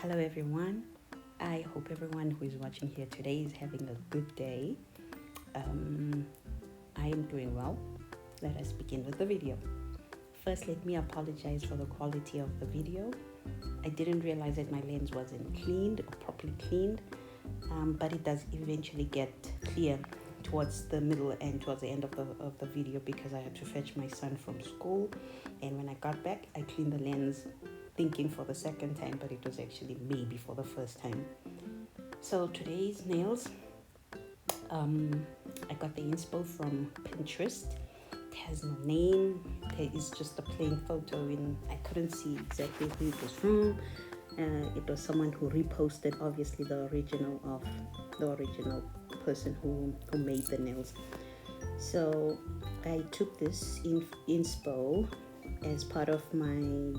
Hello, everyone. I hope everyone who is watching here today is having a good day. I am doing well. Let us begin with the video. First, let me apologize for the quality of the video. I didn't realize that my lens wasn't cleaned or properly cleaned, but it does eventually get clear towards the middle and towards the end of the video because I had to fetch my son from school, and when I got back I cleaned the lens thinking for the second time, but it was actually maybe for the first time. So today's nails, I got the inspo from Pinterest. It has no name. There is just a plain photo I couldn't see exactly who it was from. It was someone who reposted obviously the original person who made the nails. So I took this inspo as part of my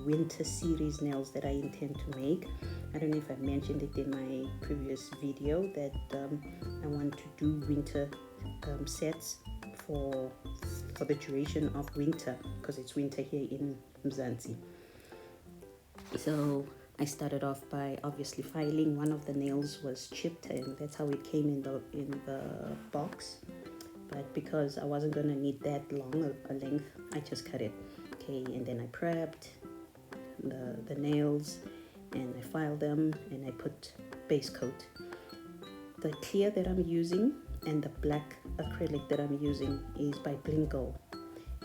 winter series nails that I intend to make. I don't know if I mentioned it in my previous video that I want to do winter sets for the duration of winter, because it's winter here in Mzansi. So I started off by obviously filing. One of the nails was chipped, and that's how it came in the box. But because I wasn't gonna need that long a length, I just cut it. Okay, and then I prepped the nails and I filed them and I put base coat. The clear that I'm using and the black acrylic that I'm using is by Blingo,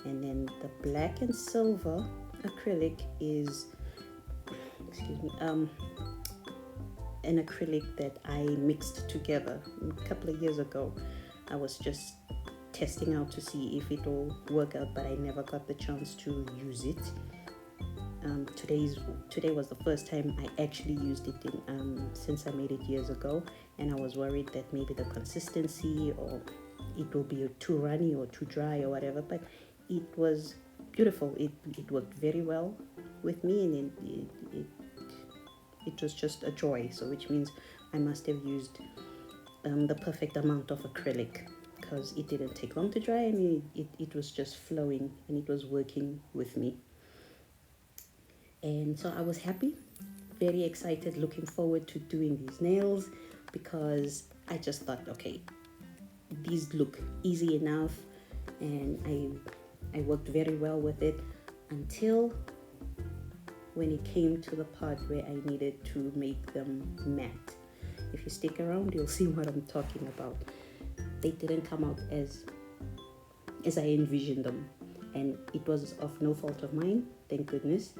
and then the black and silver acrylic is an acrylic that I mixed together a couple of years ago. I was just testing out to see if it will work out, but I never got the chance to use it. Today was the first time I actually used it since I made it years ago, and I was worried that maybe the consistency or it will be too runny or too dry or whatever, but it was beautiful. It worked very well with me, and it was just a joy. So which means I must have used the perfect amount of acrylic, because it didn't take long to dry, and it was just flowing and it was working with me. And so I was happy, very excited, looking forward to doing these nails, because I just thought, okay, these look easy enough, and I worked very well with it until when it came to the part where I needed to make them matte. If you stick around, you'll see what I'm talking about. They didn't come out as I envisioned them, and it was of no fault of mine, thank goodness.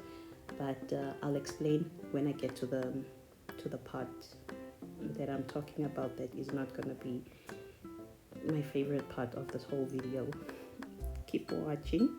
But I'll explain when I get to the part that I'm talking about. That is not going to be my favorite part of this whole video. Keep watching.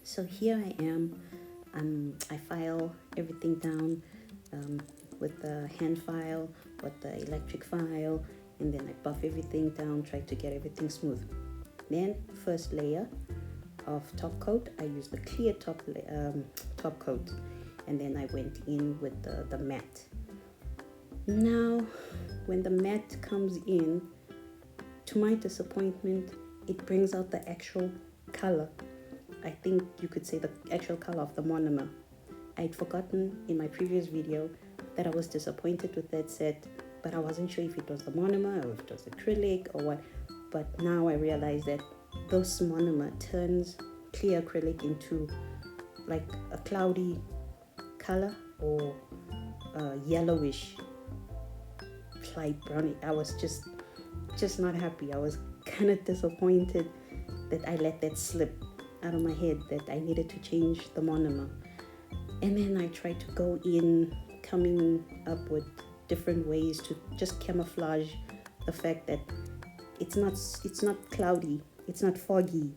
So here I am. I file everything down with the hand file, with the electric file, and then I buff everything down, try to get everything smooth. Then first layer of top coat, I used the clear top coat, and then I went in with the matte. Now when the matte comes in, to my disappointment, it brings out the actual color. I think you could say the actual color of the monomer. I'd forgotten in my previous video that I was disappointed with that set, but I wasn't sure if it was the monomer or if it was acrylic or what. But now I realize that this monomer turns clear acrylic into like a cloudy color or yellowish, light browny. I was just not happy. I was kind of disappointed that I let that slip out of my head, that I needed to change the monomer. And then I tried to go in, coming up with different ways to just camouflage the fact that it's not cloudy, it's not foggy.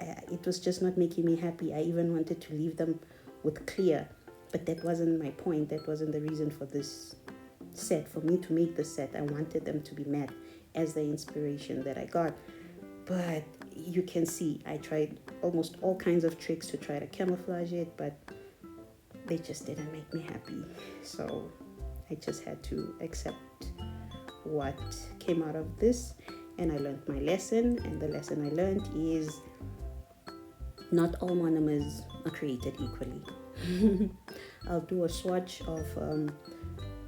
It was just not making me happy. I even wanted to leave them with clear, but that wasn't my point. That wasn't the reason for this set. For me to make the set, I wanted them to be matte as the inspiration that I got. But you can see I tried almost all kinds of tricks to try to camouflage it, but they just didn't make me happy. So I just had to accept what came out of this, and I learned my lesson. And the lesson I learned is not all monomers are created equally. I'll do a swatch of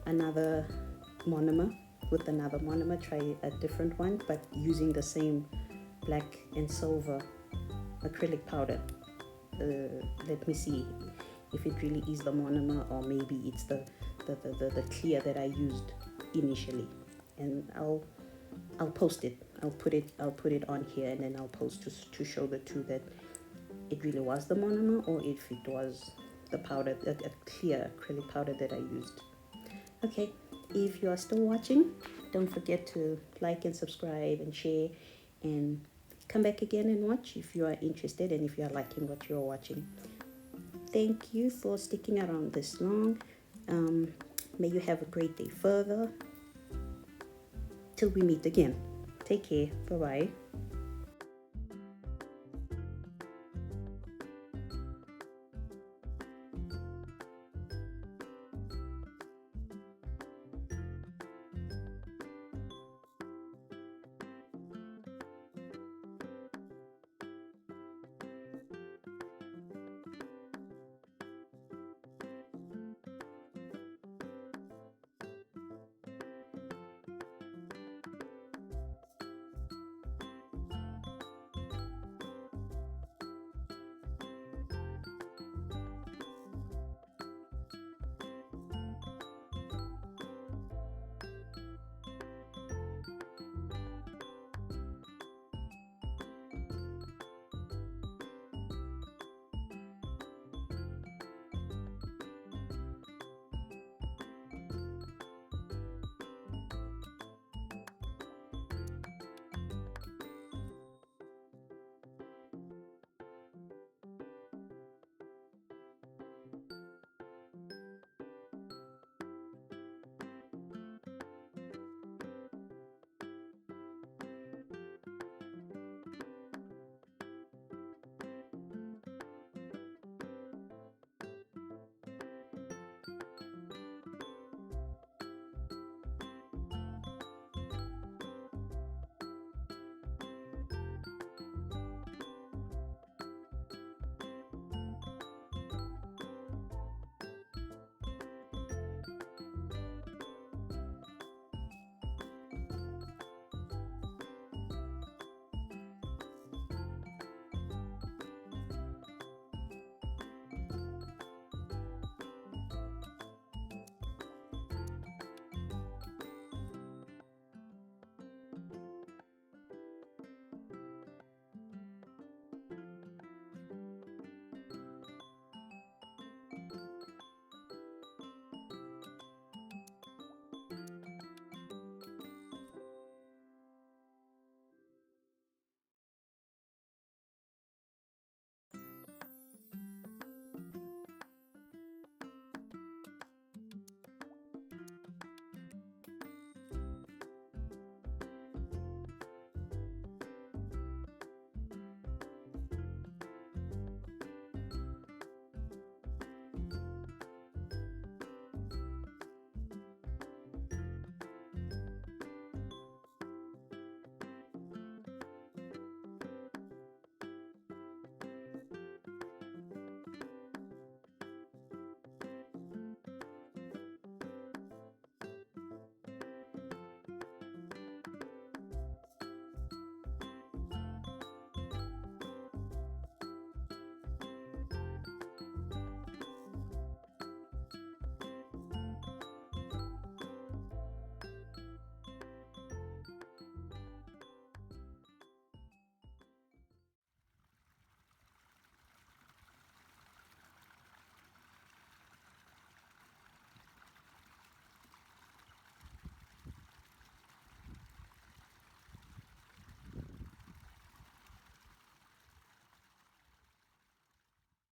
another monomer with another monomer, try a different one, but using the same black and silver acrylic powder. Let me see if it really is the monomer, or maybe it's the clear that I used initially. And I'll post it. I'll put it on here, and then I'll post to show the two, that it really was the monomer or if it was the powder, a clear acrylic powder that I used. Okay, if you are still watching, don't forget to like and subscribe and share, and come back again and watch if you are interested and if you are liking what you're watching. Thank you for sticking around this long. May you have a great day further. Till we meet again. Take care. Bye-bye.